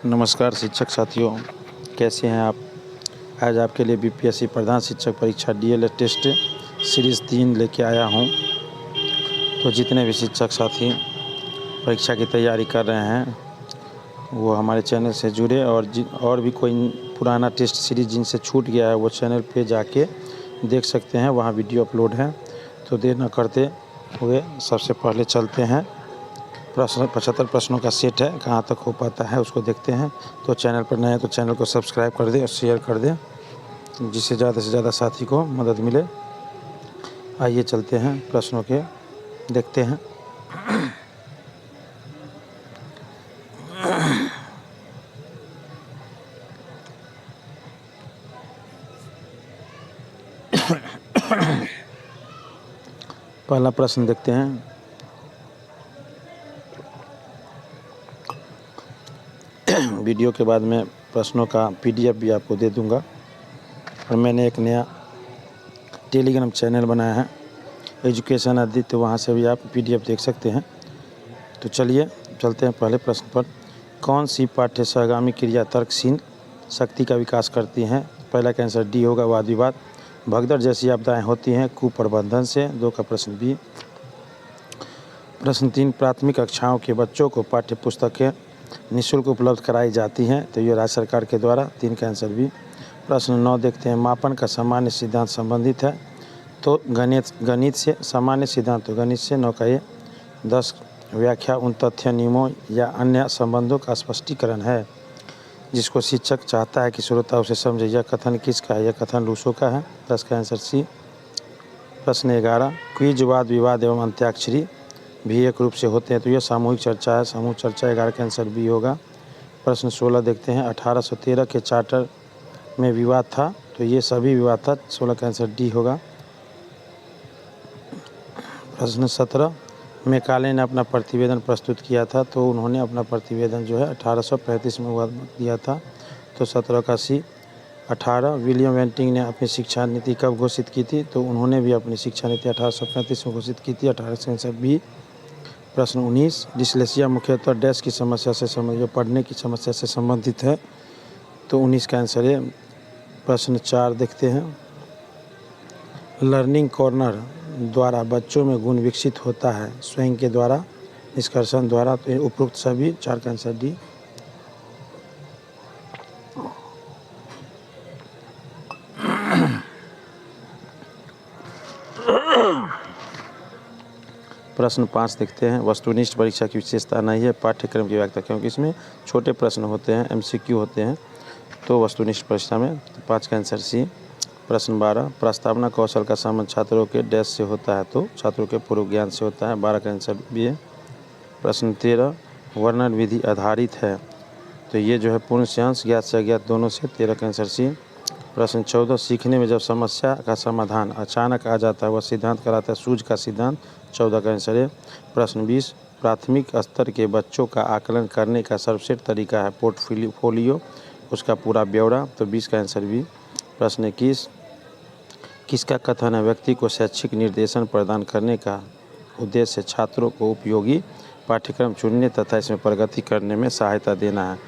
नमस्कार शिक्षक साथियों, कैसे हैं आप। आज आपके लिए बीपीएससी प्रधान शिक्षक परीक्षा डीएलएड टेस्ट सीरीज़ 3 लेके आया हूं। तो जितने भी शिक्षक साथी परीक्षा की तैयारी कर रहे हैं वो हमारे चैनल से जुड़े, और भी कोई पुराना टेस्ट सीरीज़ जिनसे छूट गया है वो चैनल पे जाके देख सकते हैं, वहाँ वीडियो अपलोड है। तो देर न करते हुए सबसे पहले चलते हैं। 75 प्रश्नों का सेट है, कहाँ तक हो पाता है उसको देखते हैं। तो चैनल पर नए हैं तो चैनल को सब्सक्राइब कर दें और शेयर कर दें, जिससे ज़्यादा से ज़्यादा साथी को मदद मिले। आइए चलते हैं प्रश्नों के देखते हैं। पहला प्रश्न देखते हैं। वीडियो के बाद में प्रश्नों का पीडीएफ भी आपको दे दूंगा, और मैंने एक नया टेलीग्राम चैनल बनाया है एजुकेशन आदि, तो वहाँ से भी आप पीडीएफ देख सकते हैं। तो चलिए चलते हैं पहले प्रश्न पर। कौन सी पाठ्य सहगामी क्रिया तर्कशील शक्ति का विकास करती हैं। पहला का आंसर डी होगा, वाद विवाद। भगदड़ जैसी आपदाएं होती हैं कुप्रबंधन से। 2 का प्रश्न बी। प्रश्न 3, प्राथमिक कक्षाओं के बच्चों को पाठ्य पुस्तकें निःशुल्क उपलब्ध कराई जाती हैं, तो ये राज्य सरकार के द्वारा। 3 का आंसर बी। प्रश्न 9 देखते हैं। मापन का सामान्य सिद्धांत संबंधित है, तो गणित से। सामान्य सिद्धांत तो गणित से। 9 का ये। 10 व्याख्या उन तथ्य नियमों या अन्य संबंधों का स्पष्टीकरण है जिसको शिक्षक चाहता है कि श्रोता उसे समझे। यह कथन किसका है। यह कथन रूसो का है। 10 का आंसर सी। प्रश्न 11, क्विज, वाद विवाद एवं अंत्याक्षरी भी एक रूप से होते हैं, तो यह सामूहिक चर्चा है। समूह चर्चा। 11 का आंसर बी होगा। प्रश्न 16 देखते हैं। 1813 के चार्टर में विवाद था, तो ये सभी विवाद था। 16 का आंसर डी होगा। प्रश्न 17, मैकाले ने अपना प्रतिवेदन प्रस्तुत किया था, तो उन्होंने अपना प्रतिवेदन जो है 1835 में दिया था, तो 17 का सी। 18, विलियम बेंटिंक ने अपनी शिक्षा नीति कब घोषित की थी, तो उन्होंने भी अपनी शिक्षा नीति 1835 में घोषित की थी। 18 का आंसर बी। प्रश्न 19, डिस्लेक्सिया मुख्यतः डैश की समस्या से संबंधित, पढ़ने की समस्या से संबंधित है, तो 19 का आंसर है। प्रश्न 4 देखते हैं। लर्निंग कॉर्नर द्वारा बच्चों में गुण विकसित होता है, स्वयं के द्वारा, निष्कर्षण द्वारा, तो उपरोक्त सभी। 4 का आंसर डी। प्रश्न 5 देखते हैं। वस्तुनिष्ठ परीक्षा की विशेषता नहीं है पाठ्यक्रम की व्याख्या, क्योंकि इसमें छोटे प्रश्न होते हैं, एमसीक्यू होते हैं, तो वस्तुनिष्ठ परीक्षा में। 5 का आंसर सी। प्रश्न 12, प्रस्तावना कौशल का संबंध छात्रों के डैश से होता है, तो छात्रों के पूर्व ज्ञान से होता है। 12 का आंसर बी है। प्रश्न 13, वर्णन विधि आधारित है, तो ये जो है पूर्ण सिद्धांत, ज्ञात से अज्ञात दोनों से। 13 का आंसर सी। प्रश्न 14, सीखने में जब समस्या का समाधान अचानक आ जाता है वह सिद्धांत कहलाता है सूझ का सिद्धांत। 14 का आंसर है। प्रश्न 20, प्राथमिक स्तर के बच्चों का आकलन करने का सर्वश्रेष्ठ तरीका है पोर्टफोलियो, उसका पूरा ब्यौरा, तो 20 का आंसर बी। प्रश्न 21, किसका कथन है व्यक्ति को शैक्षिक निर्देशन प्रदान करने का उद्देश्य छात्रों को उपयोगी पाठ्यक्रम चुनने तथा इसमें प्रगति करने में सहायता देना है,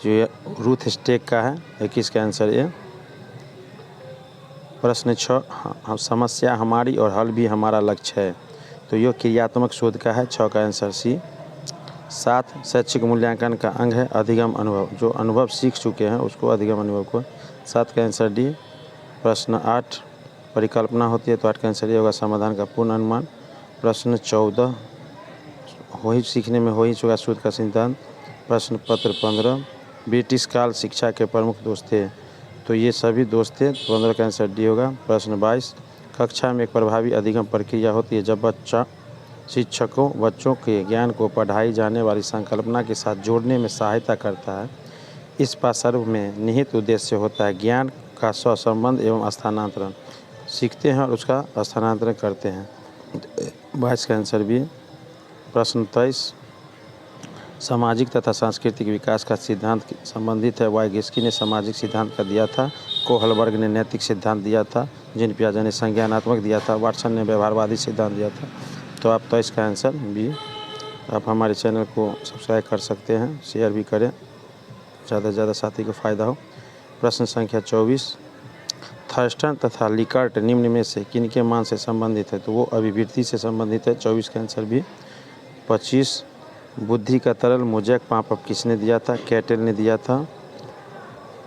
जो ये रूथ स्टेक का है। 21 का आंसर ए। प्रश्न 6, समस्या हमारी और हल भी हमारा लक्ष्य है, तो यह क्रियात्मक शोध का है। 6 का आंसर सी। 7, शैक्षिक मूल्यांकन का अंग है अधिगम अनुभव, जो अनुभव सीख चुके हैं उसको अधिगम अनुभव को। 7 का आंसर डी। प्रश्न 8, परिकल्पना होती है, तो 8 का आंसर ये होगा समाधान का पूर्ण अनुमान। प्रश्न 14, हो ही सीखने में हो ही चुका सूत्र का सिद्धांत। प्रश्न पत्र 15, ब्रिटिश काल शिक्षा के प्रमुख दोस्त थे, तो ये सभी दोस्त थे। 15 का आंसर डी होगा। प्रश्न 22, कक्षा में एक प्रभावी अधिगम प्रक्रिया होती है जब शिक्षकों बच्चों के ज्ञान को पढ़ाई जाने वाली संकल्पना के साथ जोड़ने में सहायता करता है। इस पाठ्यक्रम में निहित उद्देश्य होता है ज्ञान का सहसंबंध एवं स्थानांतरण, सीखते हैं और उसका स्थानांतरण करते हैं। 22 का आंसर भी। प्रश्न 23, सामाजिक तथा सांस्कृतिक विकास का सिद्धांत संबंधित है। वाइगेस्की ने सामाजिक सिद्धांत का दिया था, कोहलबर्ग ने नैतिक सिद्धांत दिया था, जीन पियाजे ने संज्ञानात्मक दिया था, वाटसन ने व्यवहारवादी सिद्धांत दिया था। तो आप 23 का आंसर बी। आप हमारे चैनल को सब्सक्राइब कर सकते हैं, शेयर भी करें। ज़्यादा से ज़्यादा साथी को फ़ायदा हो। प्रश्न संख्या 24, थर्स्टन तथा लिकर्ट निम्न में से किनके मान से संबंधित है? तो वो अभिवृद्धि से संबंधित है। 24 का आंसर भी। 25, बुद्धि का तरल मोजैक पापप किसने दिया था? कैटल ने दिया था।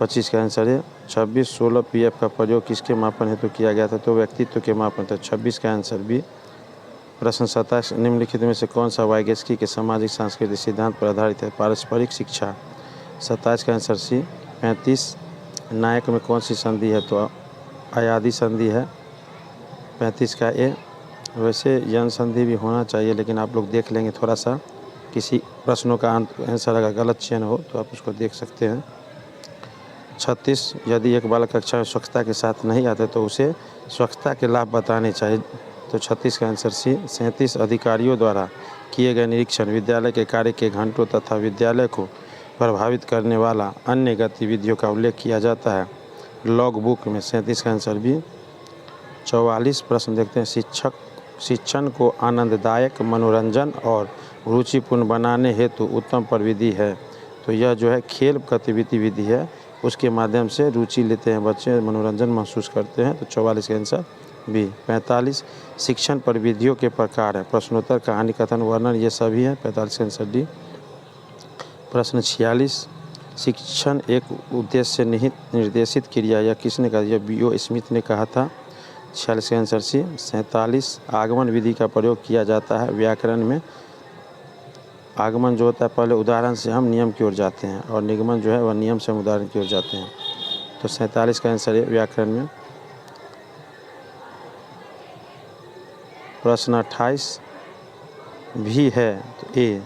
25 का आंसर है। 26, 16 पीएफ का प्रयोग किसके मापन हेतु किया गया था? तो व्यक्तित्व के मापन था। 26 का आंसर भी। प्रश्न 27, निम्नलिखित में से कौन सा वाइगेस्की के सामाजिक सांस्कृतिक सिद्धांत पर आधारित है? पारस्परिक शिक्षा। 27 का आंसर सी। 35, नायक में कौन सी संधि है? तो अयादी संधि है। 35 का ए। वैसे यन संधि भी होना चाहिए, लेकिन आप लोग देख लेंगे थोड़ा सा, किसी प्रश्नों का आंसर अगर गलत चयन हो तो आप उसको देख सकते हैं। 36, यदि एक बालक कक्षा में स्वच्छता के साथ नहीं आते तो उसे स्वच्छता के लाभ बताने चाहिए। तो 36 का आंसर सी। 37, अधिकारियों द्वारा किए गए निरीक्षण विद्यालय के कार्य के घंटों तथा विद्यालय को प्रभावित करने वाला अन्य गतिविधियों का उल्लेख किया जाता है लॉग बुक में। 37 का आंसर भी। 44, प्रश्न देखते हैं, शिक्षण को आनंददायक, मनोरंजन और रुचिपूर्ण बनाने हेतु उत्तम प्रविधि है? तो यह जो है खेल गतिविधि विधि है, उसके माध्यम से रुचि लेते हैं बच्चे, मनोरंजन महसूस करते हैं। तो 44 का आंसर बी। 45, शिक्षण प्रविधियों के प्रकार है, प्रश्नोत्तर, कहानी, कथन, वर्णन, ये सभी है। 45 का आंसर डी। प्रश्न 46, शिक्षण एक उद्देश्य से निहित निर्देशित क्रिया, यह किसने कहा? यह B.O. स्मिथ ने कहा था। 46 का आंसर सी। 47, आगमन विधि का प्रयोग किया जाता है व्याकरण में। आगमन जो होता है, पहले उदाहरण से हम नियम की ओर जाते हैं, और निगमन जो है वह नियम से हम उदाहरण की ओर जाते हैं। तो 47 का आंसर है व्याकरण में। प्रश्न 28 भी है, तो ए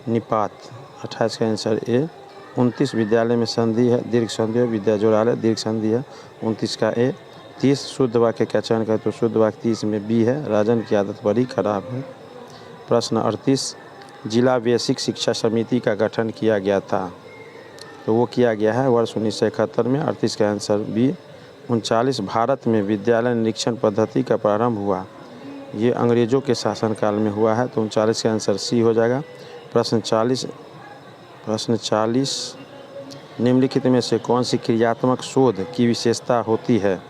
निपात। 28 का आंसर ए। 29, विद्यालय में संधि है, दीर्घ संधि है, विद्या जोड़ालय दीर्घ संधि है। 29 का ए। 30, शुद्ध वाक्य का चयन करें, तो शुद्ध वाक्य 30 में बी है, राजन की आदत बड़ी खराब है। प्रश्न 38, जिला बेसिक शिक्षा समिति का गठन किया गया था? तो वो किया गया है वर्ष 1971 में। 38 का आंसर बी। 39, भारत में विद्यालय निरीक्षण पद्धति का प्रारंभ हुआ, ये अंग्रेजों के शासनकाल में हुआ है। तो 39 का आंसर सी हो जाएगा। प्रश्न 40, निम्नलिखित में से कौन सी क्रियात्मक शोध की विशेषता होती है?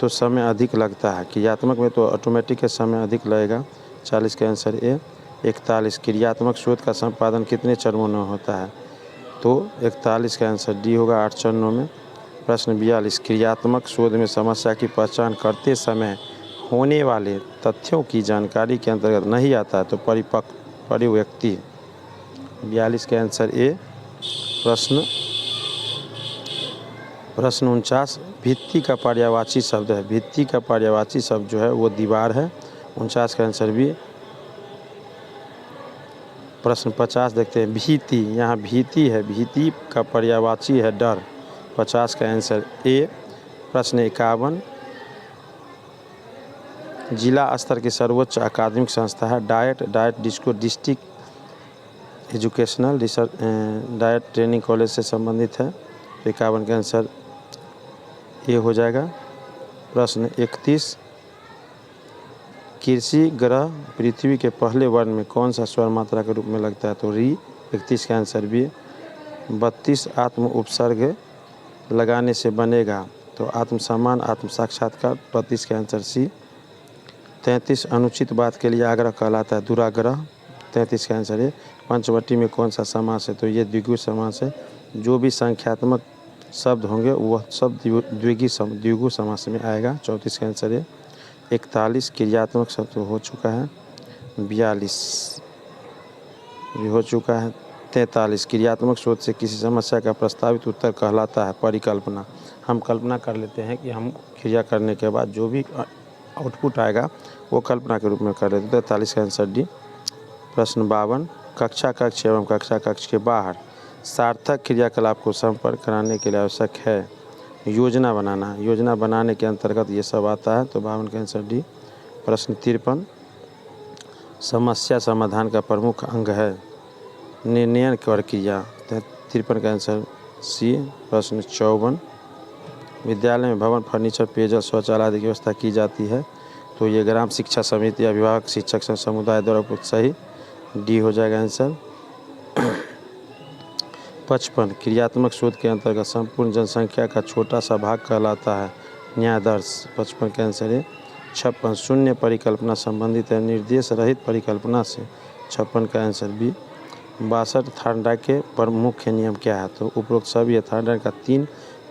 तो समय अधिक लगता है। क्रियात्मक में तो ऑटोमेटिक है, समय अधिक लगेगा। 40 का आंसर ए। 41, क्रियात्मक शोध का संपादन कितने चरणों में होता है? तो 41 का आंसर डी होगा, 8 चरणों में। प्रश्न 42, क्रियात्मक शोध में समस्या की पहचान करते समय होने वाले तथ्यों की जानकारी के अंतर्गत नहीं आता है, तो परिव्यक्ति। 42 का आंसर ए। प्रश्न 49, भित्ति का पर्यायवाची शब्द है। भित्ति का पर्यायवाची शब्द जो है वो दीवार है। 49 का आंसर भी। प्रश्न 50 देखते हैं, भीति, यहाँ भीति है, भीति का पर्यायवाची है डर। 50 का आंसर ए। प्रश्न 51, जिला स्तर की सर्वोच्च अकादमिक संस्था है डाइट जिसको district educational research diet training college से संबंधित है। तो 51 का आंसर ए हो जाएगा। प्रश्न 31, कृषि ग्रह पृथ्वी के पहले वर्ण में कौन सा स्वर मात्रा के रूप में लगता है? तो री। 31 का आंसर भी। 32, आत्म उपसर्ग लगाने से बनेगा, तो आत्मसम्मान, आत्म साक्षात्कार। 32 का आंसर सी। 33, अनुचित बात के लिए आग्रह कहलाता है दुराग्रह। 33 का आंसर है। पंचवटी में कौन सा समास है? तो ये द्विगु समास है। जो भी संख्यात्मक शब्द होंगे वह सब द्विगु समास में आएगा। 34 का आंसर है। 41, क्रियात्मक शब्द हो चुका है। 42 भी हो चुका है। 43, क्रियात्मक शोध से किसी समस्या का प्रस्तावित उत्तर कहलाता है परिकल्पना। हम कल्पना कर लेते हैं कि हम क्रिया करने के बाद जो भी आउटपुट आएगा वो कल्पना के रूप में कर लेते हैं। 43 का आंसर डी। प्रश्न 52, कक्षा कक्ष एवं कक्षा कक्ष के बाहर सार्थक क्रियाकलाप को संपर्क कराने के लिए आवश्यक है योजना बनाना। योजना बनाने के अंतर्गत ये सब आता है। तो 52 का आंसर डी। प्रश्न 53, समस्या समाधान का प्रमुख अंग है निर्णयन प्रक्रिया। 53 का आंसर सी। प्रश्न 54, विद्यालय में भवन, फर्नीचर, पेयजल, शौचालय आदि की व्यवस्था की जाती है। तो ये ग्राम शिक्षा समिति, अभिभावक, शिक्षक संघ, समुदाय द्वारा उपयुक्त। सही डी हो जाएगा आंसर। 55 क्रियात्मक शोध के अंतर्गत संपूर्ण जनसंख्या का छोटा सा भाग कहलाता है न्यायादर्श। 55 का आंसर है। 56 शून्य परिकल्पना संबंधित है निर्देश रहित परिकल्पना से। 56 का आंसर बी। 62 थार्नडाइक के प्रमुख नियम क्या है? तो उपरोक्त सभी है। थार्नडाइक का 3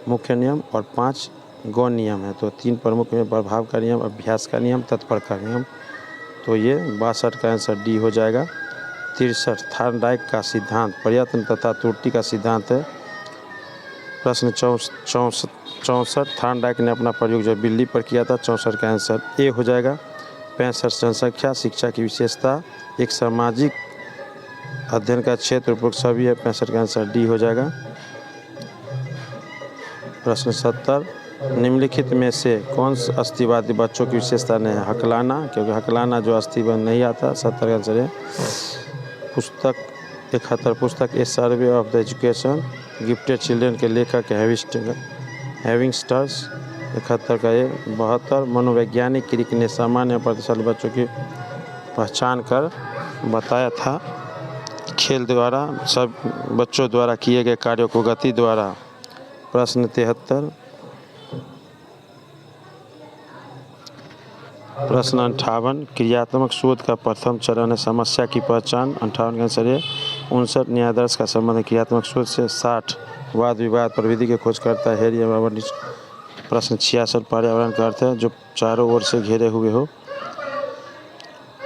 मुख्य नियम और 5 गौण नियम है। तो 3 प्रमुख में प्रभाव का नियम, अभ्यास का नियम, तत्पर का नियम। तो ये 62 का आंसर डी हो जाएगा। 63 थार्नडाइक का सिद्धांत प्रयत्न तथा त्रुटि का सिद्धांत है। प्रश्न 64 थार्नडाइक ने अपना प्रयोग जब बिल्ली पर किया था। 64 का आंसर ए हो जाएगा। 65 जनसंख्या शिक्षा की विशेषता एक सामाजिक अध्ययन का क्षेत्र उपरोक्त सभी है। 65 का आंसर डी हो जाएगा। प्रश्न 70 निम्नलिखित में से कौन सा अस्थिवादी बच्चों की विशेषता नहीं है? हकलाना, क्योंकि हकलाना जो अस्थिवाद नहीं आता। 70 का आंसर है। पुस्तक 71 पुस्तक a survey of the education gifted children के लेखक हैविंगस्टर्स। 71 का ये। 72 मनोवैज्ञानिक क्रिक ने सामान्य प्रतिशाली बच्चों की पहचान कर बताया था खेल द्वारा सब बच्चों द्वारा किए गए कार्यों को गति द्वारा। प्रश्न 73 प्रश्न 58 क्रियात्मक शोध का प्रथम चरण है समस्या की पहचान। 58 का आंसर है। 59 न्यायादर्श का संबंध क्रियात्मक शोध से। 60 वाद विवाद प्रविधि की खोज करता है हेरी एवं। प्रश्न 66 पर्यावरण का अर्थ है जो चारों ओर से घेरे हुए हो।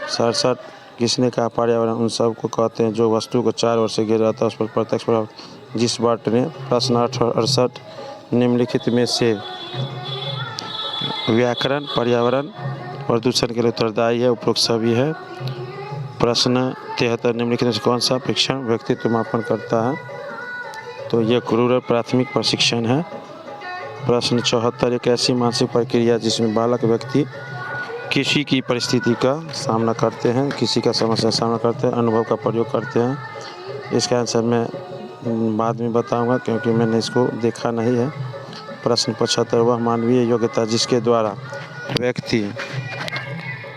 67 किसने कहा पर्यावरण उन सब को कहते हैं जो वस्तु को चारों ओर से घेरे रहता है उस पर प्रत्यक्ष प्रभाव जिस बर्ट ने। प्रश्न 68 निम्नलिखित में से व्याकरण पर्यावरण प्रदूषण के लिए उत्तरदायी है? उपरोक्त सभी है। प्रश्न 73 निम्नलिखित में से कौन सा परीक्षण व्यक्तित्व मापन करता है? तो ये क्रूर प्राथमिक प्रशिक्षण है। प्रश्न 74 एक ऐसी मानसिक प्रक्रिया जिसमें बालक व्यक्ति किसी की परिस्थिति का सामना करते हैं, किसी का समस्या का सामना करते हैं, अनुभव का प्रयोग करते हैं। इसका आंसर मैं बाद में बताऊंगा क्योंकि मैंने इसको देखा नहीं है। प्रश्न 75 वह मानवीय योग्यता जिसके द्वारा व्यक्ति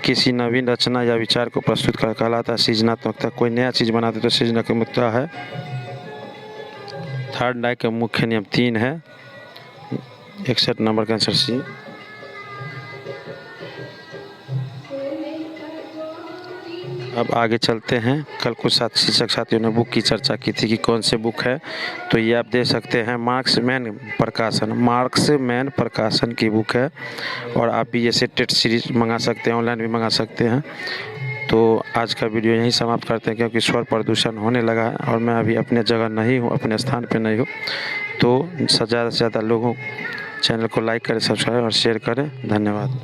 किसी नवीन रचना या विचार को प्रस्तुत कर कहलाता है सृजनात्मकता। कोई नया चीज़ बनाते तो सृजनात्मकता है। थार्नडाइक का मुख्य नियम 3 है। 61 नंबर का आंसर सी। अब आगे चलते हैं। कल कुछ शिक्षक साथियों ने बुक की चर्चा की थी कि कौन से बुक है, तो ये आप देख सकते हैं मार्क्समैन प्रकाशन की बुक है। और आप भी जैसे टेट सीरीज मंगा सकते हैं, ऑनलाइन भी मंगा सकते हैं। तो आज का वीडियो यहीं समाप्त करते हैं क्योंकि स्वर प्रदूषण होने लगा है और मैं अभी अपने जगह नहीं हूँ, अपने स्थान पे नहीं हूँ। तो ज़्यादा से ज़्यादा लोगों चैनल को लाइक करें, सब्सक्राइब और शेयर करें। धन्यवाद।